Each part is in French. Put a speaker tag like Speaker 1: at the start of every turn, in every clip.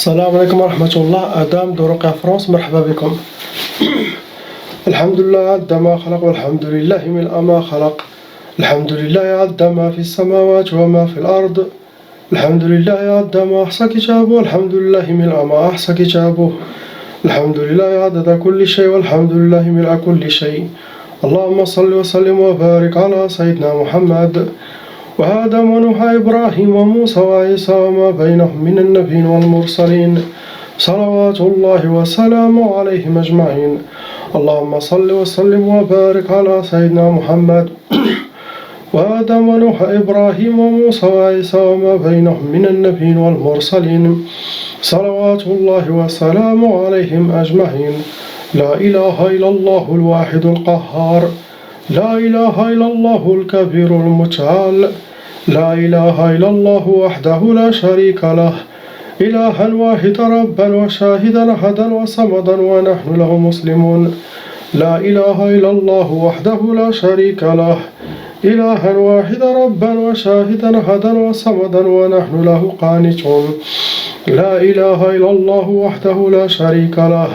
Speaker 1: السلام عليكم ورحمة الله. آدم دروقيا فرنسا، مرحبا بكم. الحمد لله عد ما خلق، والحمد لله ملء ما خلق. الحمد لله عد ما في السماوات وما في الأرض. الحمد لله عد ما أحصى كتابه، والحمد لله ملء ما أحصى كتابه. الحمد لله عدد كل شيء، والحمد لله ملء كل شيء. اللهم صل وسلم وبارك على سيدنا محمد وآدم ونوح إبراهيم وموسى وعيسى وما بينهم من النبيين والمرسلين، صلوات الله وسلامه عليهم أجمعين. اللهم صل وسلم وبارك على سيدنا محمد وآدم ونوح إبراهيم وموسى وعيسى وما بينهم من النبيين والمرسلين، صلوات الله وسلامه عليهم أجمعين. لا إله إلا الله الواحد القهار، لا إله إلا الله الكبير المتعال، لا إله إلا الله وحده لا شريك له، إلها واحدا ربا وشاهدا أحدا وصمدا ونحن له مسلمون. لا إله إلا الله وحده لا شريك له، إلها واحدا ربا وشاهدا أحدا وصمدا ونحن له قانتون. لا إله إلا الله وحده لا شريك له،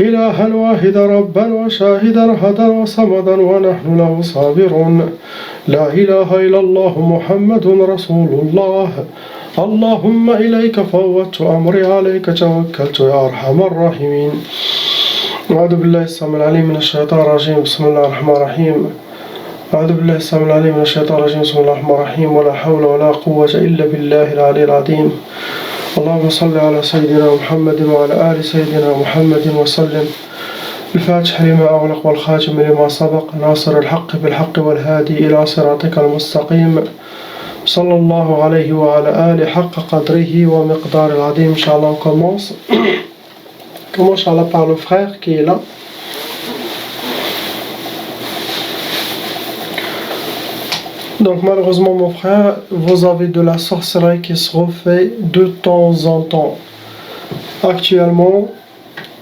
Speaker 1: إلها واحدا ربا وشاهدا أحدا وصمدا ونحن له صابرون. لا إله إلا الله محمد رسول الله. اللهم إليك فوضت أمري، عليك توكلت يا أرحم الراحمين. أعوذ بالله السميع العليم من الشيطان الرجيم، بسم الله الرحمن الرحيم. أعوذ بالله السميع العليم من الشيطان الرجيم، بسم الله الرحمن الرحيم. ولا حول ولا قوة إلا بالله العلي العظيم. اللهم صل على سيدنا محمد وعلى آل سيدنا محمد وسلم. الفاتح لما أغلق والخاتم لما سبق، ناصر الحق بالحق والهادي إلى صراطك المستقيم، صلى الله عليه وعلى آله حق قدره ومقدار العظيم. Inch'Allah, on commence. Commence par le frère qui est là. Donc malheureusement mon frère, vous avez de la sorcellerie qui se refait de temps en temps. Actuellement,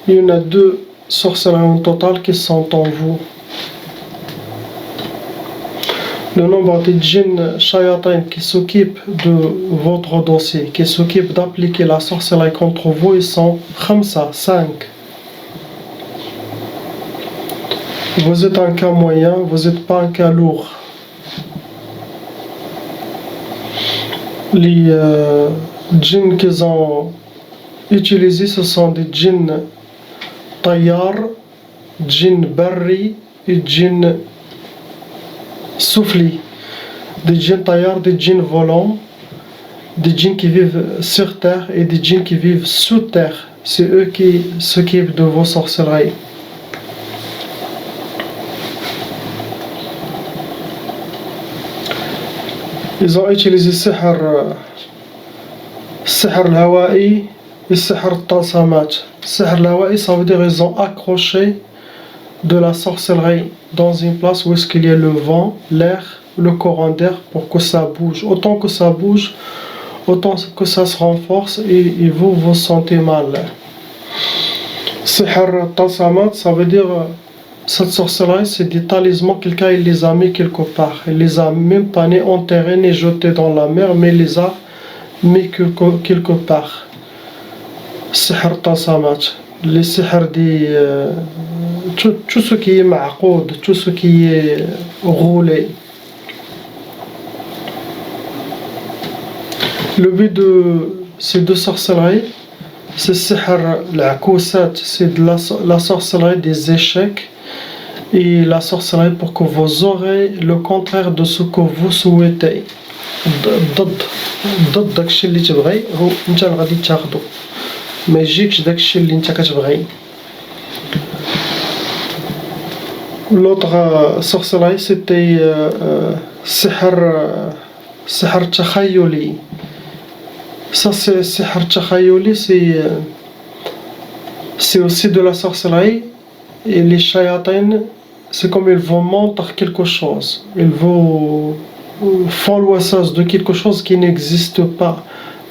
Speaker 1: il y en a 2 sorcelleries en total qui sont en vous. Le nombre de djinns shayatin qui s'occupent de votre dossier, qui s'occupent d'appliquer la sorcellerie contre vous, ils sont 5. Vous êtes un cas moyen, vous n'êtes pas un cas lourd. Les djinns qu'ils ont utilisés, ce sont des djinns tayyar, djinns barri et djinns souffli. Des djinns tayyar, des djinns volants, des djinns qui vivent sur terre et des djinns qui vivent sous terre. C'est eux qui s'occupent de vos sorcelleries. Ils ont utilisé sihr al-hawa'i et sihr al-talsamat. Sihr al-hawa'i, ça veut dire qu'ils ont accroché de la sorcellerie dans une place où est-ce qu'il y a le vent, l'air, le courant d'air pour que ça bouge. Autant que ça bouge, autant que ça se renforce et vous vous sentez mal. Sihr al-talsamat, ça veut dire cette sorcellerie, c'est des talismans, quelqu'un il les a mis quelque part. Il les a même pas ni enterrés ni jetés dans la mer, mais il les a mis quelque part. Sihr talsamat. Les sihr tout ce qui est ma'qoud, tout ce qui est roulé. Le but de ces 2 sorcelleries, c'est sihr al-akousat, c'est de la sorcellerie des échecs. Et la sorcellerie pour que vous aurez le contraire de ce que vous souhaitez. ضد داكشي اللي تبغي هو انت اللي غادي تاخدو، ما يجيكش داكشي اللي انت كتبغي. L'autre sorcellerie c'était sihr takhayuli. Ça c'est sihr takhayuli, c'est aussi de la sorcellerie. Et les shayatins, c'est comme ils vous montrent quelque chose, ils vous font l'ouassage de quelque chose qui n'existe pas.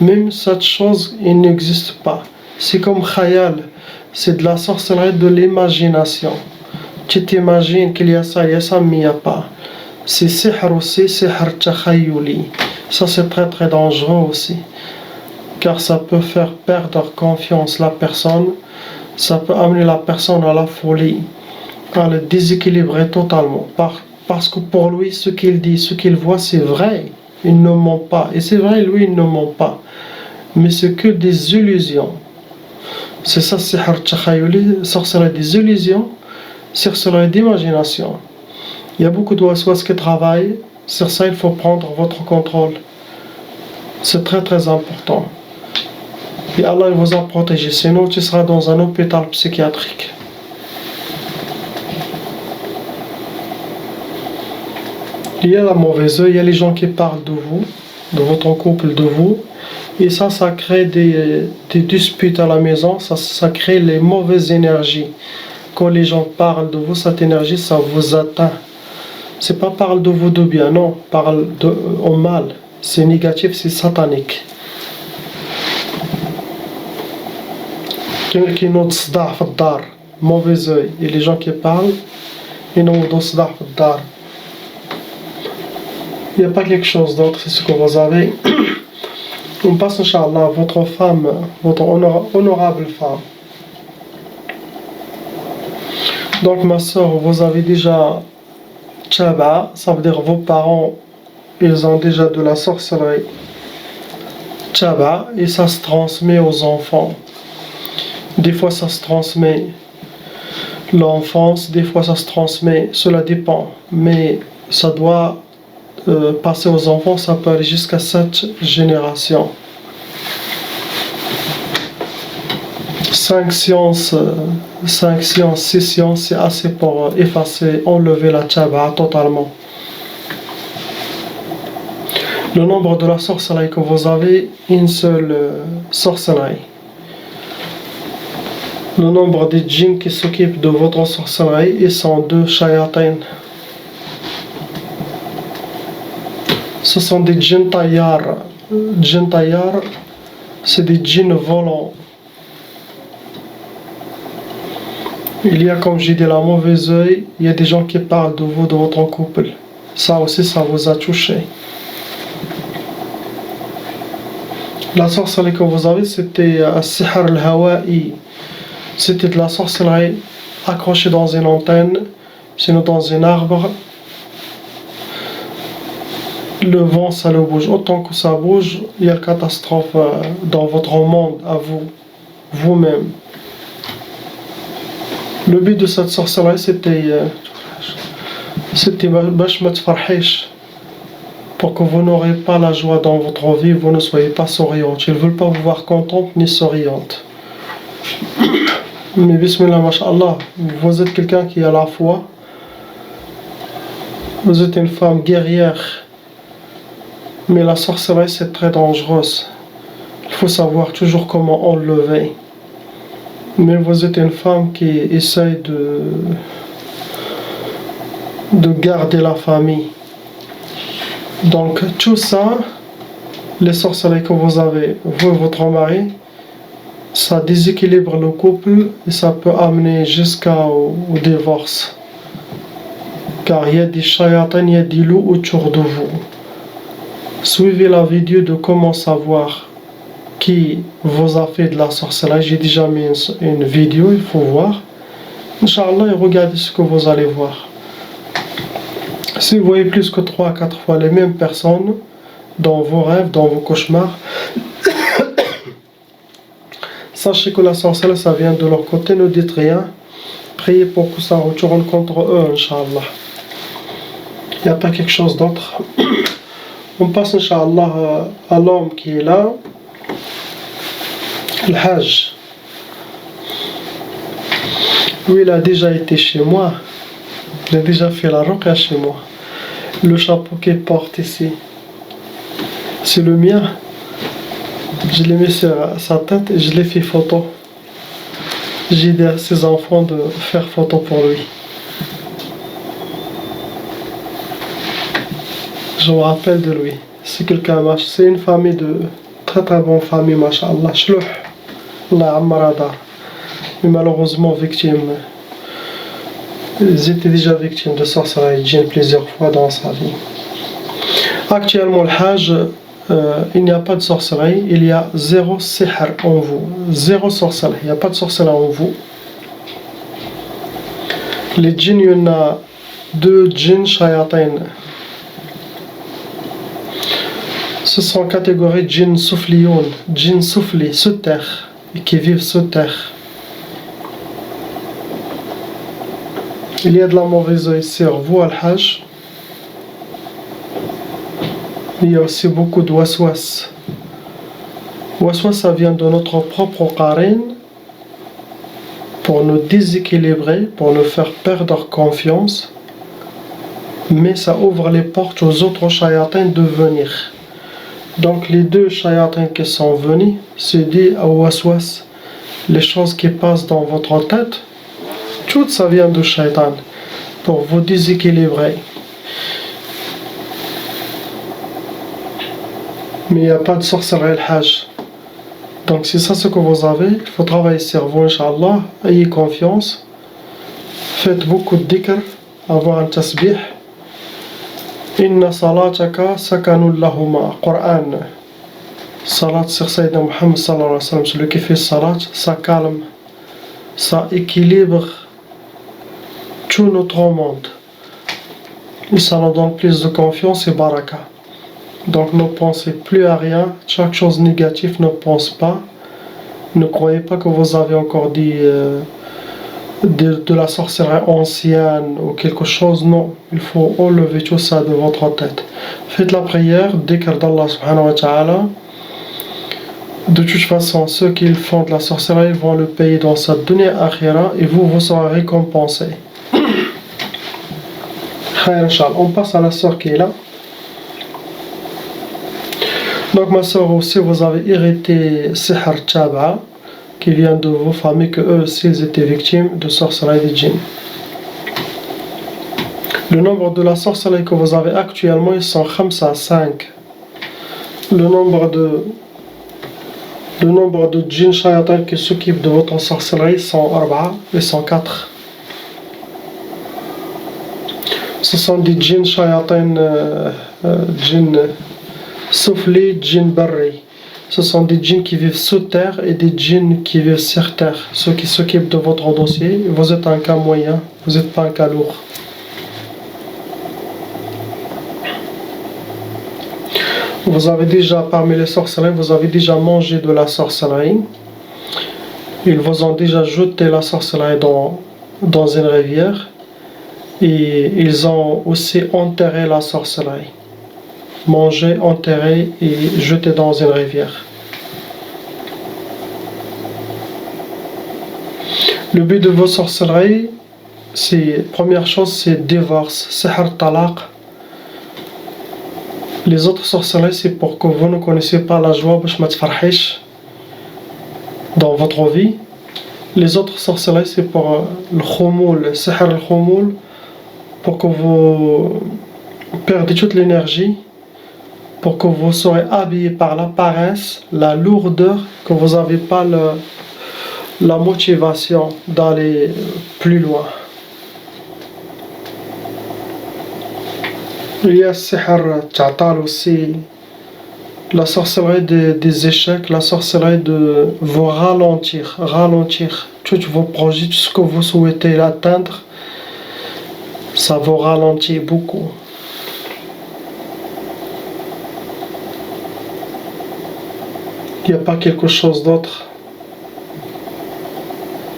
Speaker 1: Même cette chose, il n'existe pas. C'est comme khayal, c'est de la sorcellerie de l'imagination. Tu t'imagines qu'il y a ça, mais il n'y a pas. C'est sihr aussi, sihr takhayuli. Ça c'est très très dangereux aussi. car ça peut faire perdre confiance la personne, ça peut amener la personne à la folie, à le déséquilibrer totalement. Parce que pour lui, ce qu'il dit, ce qu'il voit, c'est vrai. Il ne ment pas. Et c'est vrai, lui, il ne ment pas. Mais c'est que des illusions. C'est ça, sihr takhayuli, sorcellerie des illusions, sorcellerie d'imagination. Il y a beaucoup de waswas qui travaillent. Sur ça, il faut prendre votre contrôle. C'est très très important. Et Allah il vous a protégé. Sinon, tu seras dans un hôpital psychiatrique. Il y a la mauvaise œil, il y a les gens qui parlent de vous, de votre couple, de vous. Et ça crée des disputes à la maison, ça crée les mauvaises énergies. Quand les gens parlent de vous, cette énergie, ça vous atteint. C'est pas parle de vous de bien, non, parle au mal. C'est négatif, c'est satanique. Quelqu'un qui nous صداع في الدار, mauvais œil. Et les gens qui parlent, ils nous صداع في الدار. Il n'y a pas quelque chose d'autre, c'est ce que vous avez. On passe, Inch'Allah, à votre femme, votre honorable femme. Donc, ma soeur, vous avez déjà Tchaba, ça veut dire vos parents, ils ont déjà de la sorcellerie. Tchaba, et ça se transmet aux enfants. Des fois, ça se transmet l'enfance, des fois, ça se transmet, cela dépend. Mais ça doit passer aux enfants, ça peut aller jusqu'à 7 générations. 5 sciences, 6 sciences, c'est assez pour effacer, enlever la tchaba totalement. Le nombre de la sorcellerie que vous avez, une seule sorcellerie. Le nombre des djinns qui s'occupent de votre sorcellerie, ils sont 2 shayatin. Ce sont des djinns tayyar. Djinns tayyar, c'est des djinns volants. Il y a, comme j'ai dit, la mauvaise œil. Il y a des gens qui parlent de vous, de votre couple. Ça aussi, ça vous a touché. La sorcellerie que vous avez, c'était sihr al-hawa'i. C'était de la sorcellerie accrochée dans une antenne, sinon dans un arbre. Le vent, ça le bouge. Autant que ça bouge, il y a une catastrophe dans votre monde, à vous, vous-même. Le but de cette sorcellerie, c'était باش ما تفرحيش, pour que vous n'aurez pas la joie dans votre vie, vous ne soyez pas souriante. Ils ne veulent pas vous voir contente ni souriante. Mais bismillah, masha'Allah, vous êtes quelqu'un qui a la foi. Vous êtes une femme guerrière. Mais la sorcellerie, c'est très dangereux. Il faut savoir toujours comment enlever. Mais vous êtes une femme qui essaye de garder la famille. Donc tout ça, les sorcelleries que vous avez, vous et votre mari, ça déséquilibre le couple et ça peut amener jusqu'au divorce. Car il y a des shayatans, il y a des loups autour de vous. Suivez la vidéo de comment savoir qui vous a fait de la sorcellerie. J'ai déjà mis une vidéo, il faut voir. Inch'Allah, et regardez ce que vous allez voir. Si vous voyez plus que 3 à 4 fois les mêmes personnes dans vos rêves, dans vos cauchemars, sachez que la sorcellerie, ça vient de leur côté, ne dites rien. Priez pour que ça retourne contre eux, Inch'Allah. Il n'y a pas quelque chose d'autre. On passe, Inch'Allah, à l'homme qui est là. Le Hajj. Lui, il a déjà été chez moi. Il a déjà fait la ruqya chez moi. Le chapeau qu'il porte ici, c'est le mien. Je l'ai mis sur sa tête et je l'ai fait photo. J'ai dit à ses enfants de faire photo pour lui. Je me rappelle de lui. C'est quelqu'un, c'est une famille de très très bonne famille, masha'Allah. Shlouh, Allah Ammaradar. Mais malheureusement victime. Ils étaient déjà victimes de sorcellerie djinn plusieurs fois dans sa vie. Actuellement, le Hajj, il n'y a pas de sorcellerie, il y a zéro sihr en vous, zéro sorcellerie, il n'y a pas de sorcellerie en vous. Les djinns, il y en a deux djinns shayatin. Ce sont catégories djinns soufliyoun, djinns soufli, sous terre, et qui vivent sous terre. Il y a de la mauvaise oeil sur vous, Al-Hajj. Il y a aussi beaucoup de waswas. Waswas, ça vient de notre propre qarin pour nous déséquilibrer, pour nous faire perdre confiance. Mais ça ouvre les portes aux autres shayatins de venir. Donc les deux shayatins qui sont venus se disent à waswas, les choses qui passent dans votre tête, tout ça vient du shaitan pour vous déséquilibrer. Mais il n'y a pas de sorcellerie al-Hajj. Donc c'est ça ce que vous avez. Il faut travailler sur vous, Inch'Allah. Ayez confiance. Faites beaucoup de dhikr. Avoir un tasbih. Inna salataka sakanul lahuma. Coran. Salat sur Sayyidina Muhammad sallallahu alayhi wa sallam. Celui qui fait salat, ça calme. Ça équilibre tout notre monde. Et ça nous donne plus de confiance et baraka. Donc ne pensez plus à rien, chaque chose négative ne pense pas. Ne croyez pas que vous avez encore dit de la sorcellerie ancienne ou quelque chose. Non, il faut enlever tout ça de votre tête. Faites la prière, dhikr d'Allah subhanahu wa ta'ala. De toute façon, ceux qui font de la sorcellerie vont le payer dans sa dunya akhira et vous serez récompensés. On passe à la sœur qui est là. Donc ma soeur aussi, vous avez hérité Sihr Tchaba, qui vient de vos familles, que eux aussi ils étaient victimes de sorcellerie des djinns. Le nombre de la sorcellerie que vous avez actuellement, ils sont 5. Le nombre de djinns shayatans qui s'occupent de votre sorcellerie sont 4, ils sont 4. Ce sont des djinns shayatans, djinns soufli, djinns barri. Ce sont des djinns qui vivent sous terre et des djinns qui vivent sur terre. Ceux qui s'occupent de votre dossier, vous êtes un cas moyen, vous n'êtes pas un cas lourd. Vous avez déjà, parmi les sorcelleries, vous avez déjà mangé de la sorcellerie. Ils vous ont déjà jeté la sorcellerie dans une rivière. Et ils ont aussi enterré la sorcellerie. Mangé, enterré et jeté dans une rivière. Le but de vos sorcelleries, première chose, c'est divorce, sihr talaq. Les autres sorcelleries, c'est pour que vous ne connaissiez pas la joie dans votre vie. Les autres sorcelleries, c'est pour le khumoul, sihr al-khumoul, pour que vous perdez toute l'énergie, pour que vous serez habillé par la paresse, la lourdeur, que vous n'avez pas la motivation d'aller plus loin. Il y a sihr ta'tal aussi, la sorcellerie des échecs, la sorcellerie de vous ralentir tous vos projets, tout ce que vous souhaitez atteindre, ça vous ralentit beaucoup. Il n'y a pas quelque chose d'autre.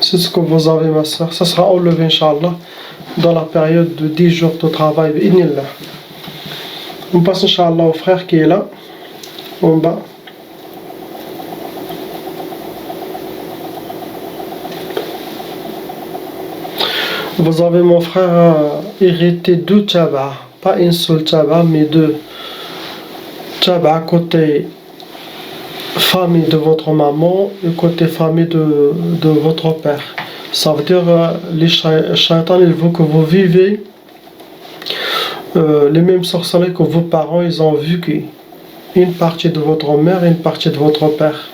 Speaker 1: C'est ce que vous avez, ma soeur. Ça sera enlevé, Inch'Allah, dans la période de 10 jours de travail. Inillah. On passe, Inch'Allah, au frère qui est là, en bas. Vous avez, mon frère, hérité 2 tchaba. Pas une seule tchaba, mais 2 tchaba côté famille de votre maman et côté famille de votre père. Ça veut dire les shaitans, ils veulent que vous vivez les mêmes sorcelleries que vos parents, ils ont vécu. Une partie de votre mère et une partie de votre père.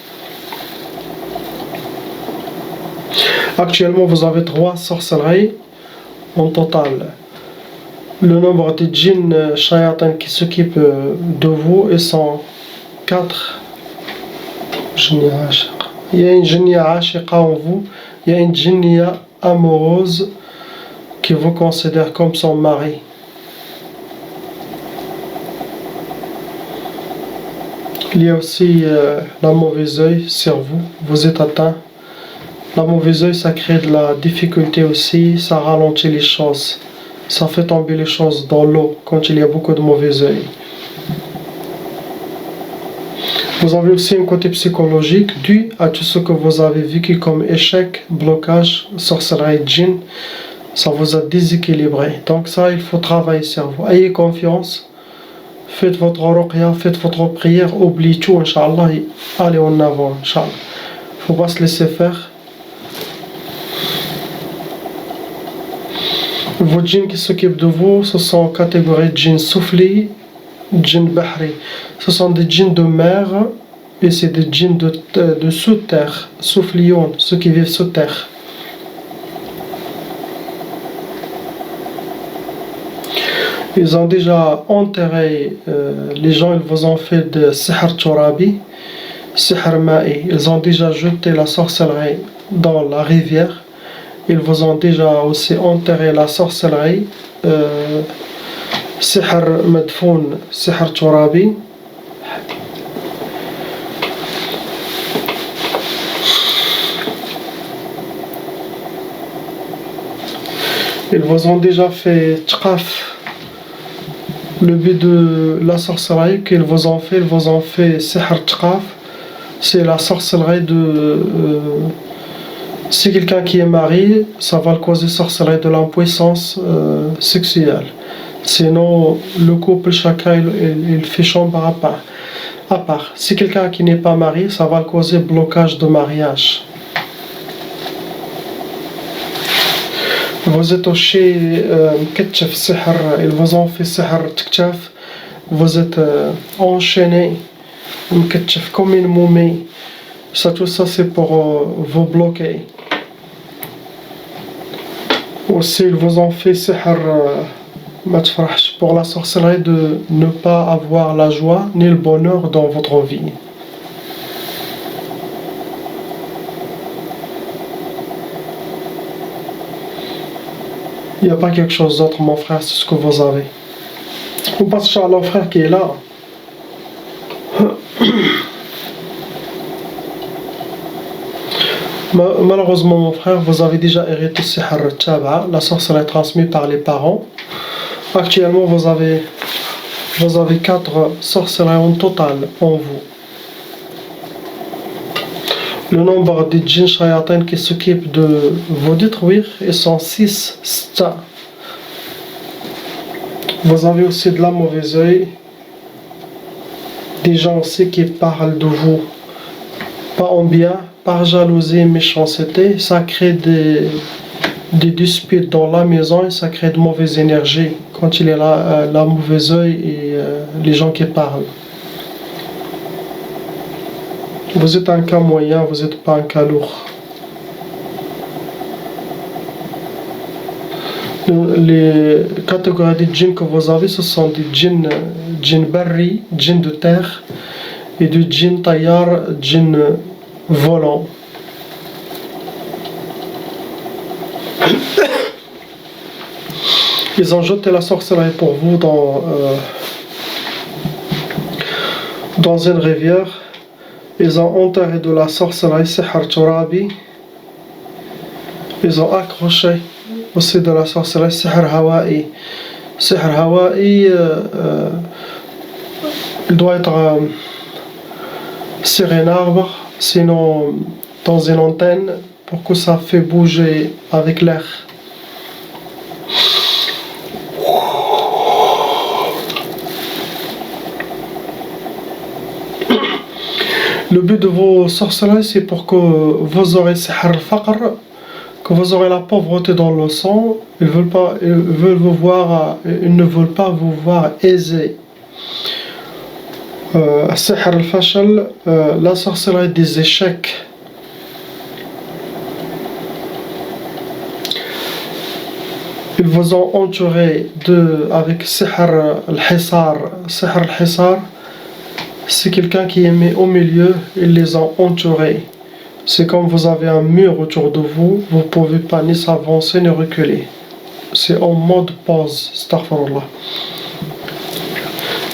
Speaker 1: Actuellement, vous avez 3 sorcelleries en total. Le nombre de djinns shayatans qui s'occupent de vous, ils sont 4 jinni ashiq. Il y a une jinni ashiqa en vous, il y a une jinnia amoureuse qui vous considère comme son mari. Il y a aussi la mauvaise œil sur vous, vous êtes atteint. La mauvaise œil, ça crée de la difficulté aussi, ça ralentit les choses, ça fait tomber les choses dans l'eau quand il y a beaucoup de mauvais œil. Vous avez aussi un côté psychologique dû à tout ce que vous avez vécu comme échec, blocage, sorcellerie, djinn. Ça vous a déséquilibré. Donc ça, il faut travailler sur vous. Ayez confiance. Faites votre ruqya, faites votre prière. Oubliez tout, Inch'Allah. Et allez en avant, Inch'Allah. Il ne faut pas se laisser faire. Vos djinns qui s'occupent de vous, ce sont catégories de djinns soufli, djinns bahri. Ce sont des djinns de mer et c'est des djinns de sous-terre, soufliyoun, ceux qui vivent sous terre. Ils ont déjà enterré les gens, ils vous ont fait de sihr turabi, sihr ma'i. Ils ont déjà jeté la sorcellerie dans la rivière. Ils vous ont déjà aussi enterré la sorcellerie, sihr madfoun, sihr turabi. Ils vous ont déjà fait tqaf. Le but de la sorcellerie qu'ils vous ont fait sihr tqaf. C'est la sorcellerie de... si quelqu'un qui est marié, ça va le causer sorcellerie de l'impuissance sexuelle. Sinon, le couple, chacun, il fait chambre à part. Si quelqu'un qui n'est pas marié, ça va le causer blocage de mariage. Vous êtes aussi mketchef sihr, ils vous ont fait sihr tkchaf. Vous êtes enchaîné, mketchef comme une momie. Ça, tout ça, c'est pour vous bloquer. Aussi, ils vous ont fait sihr pour la sorcellerie de ne pas avoir la joie ni le bonheur dans votre vie. Il n'y a pas quelque chose d'autre, mon frère, c'est ce que vous avez. On passe à l'autre frère qui est là. Malheureusement, mon frère, vous avez déjà hérité sihr taba, la sorcellerie transmise par les parents. Actuellement, vous avez 4 sorcelleries en total en vous. Le nombre de djinns shayatin qui s'occupent de vous détruire, ils sont 6 sta. Vous avez aussi de la mauvaise œil, des gens aussi qui parlent de vous, pas en bien, par jalousie et méchanceté. Ça crée des disputes dans la maison et ça crée de mauvaises énergies quand il y a la mauvaise œil et les gens qui parlent. Vous êtes un cas moyen, vous n'êtes pas un cas lourd. Les catégories de djinns que vous avez, ce sont des djinns barri, djinns de terre, et du djinn tayyar, djinn volant. Ils ont jeté la sorcellerie pour vous dans une rivière. Ils ont enterré de la sorcellerie sihr turabi. Ils ont accroché aussi de la sorcellerie sihr hawa'i. Sihr hawa'i, il doit être sur un arbre, sinon dans une antenne, pour que ça fait bouger avec l'air. Le but de vos sorcelleries, c'est pour que vous aurez sihr al-faqr, que vous aurez la pauvreté dans le sang. Ils ne veulent pas vous voir aisé. Sihr al-fashal, la sorcellerie des échecs. Ils vous ont entouré avec sihr al-hisar. Sihr al-hisar, C'est quelqu'un qui est mis au milieu, ils les ont entourés. C'est comme vous avez un mur autour de vous, vous ne pouvez pas ni s'avancer ni reculer. C'est en mode pause, astaghfirullah.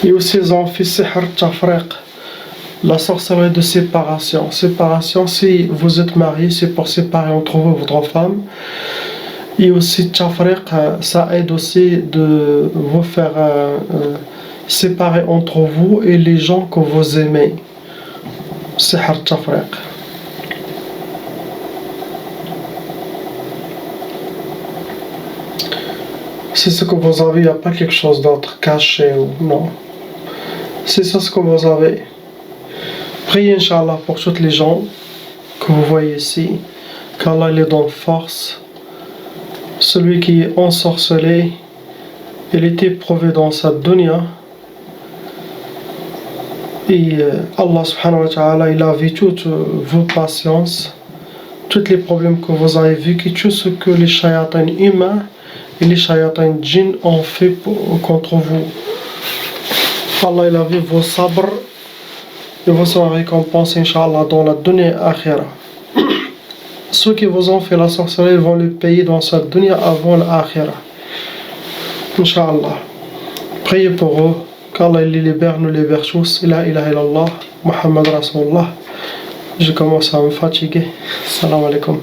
Speaker 1: Et aussi ils ont fait sihr tafriq, la sorcellerie de séparation. Séparation, si vous êtes marié, c'est pour séparer entre vous et votre femme. Et aussi tafriq, ça aide aussi de vous faire séparer entre vous et les gens que vous aimez. Sihr tafriq. C'est ce que vous avez, il n'y a pas quelque chose d'autre caché ou non. C'est ça ce que vous avez. Priez Inch'Allah pour toutes les gens que vous voyez ici, qu'Allah les donne force. Celui qui est ensorcelé, il est éprouvé dans sa dunya. Et Allah subhanahu wa ta'ala, il a vu toutes vos patiences, tous les problèmes que vous avez vécu, tout ce que les shayatins humains et les shayatins djinns ont fait contre vous. Allah il a vu vos sabres et vous serez récompensés Inch'Allah dans la dunya et akhira. Ceux qui vous ont fait la sorcellerie vont le payer dans cette dunya avant l'akhira. Inch'Allah. Priez pour eux, qu'Allah les libère, nous libère tous. La ilaha illallah, Muhammad Rasulullah. Je commence à me fatiguer. Salam alaikum.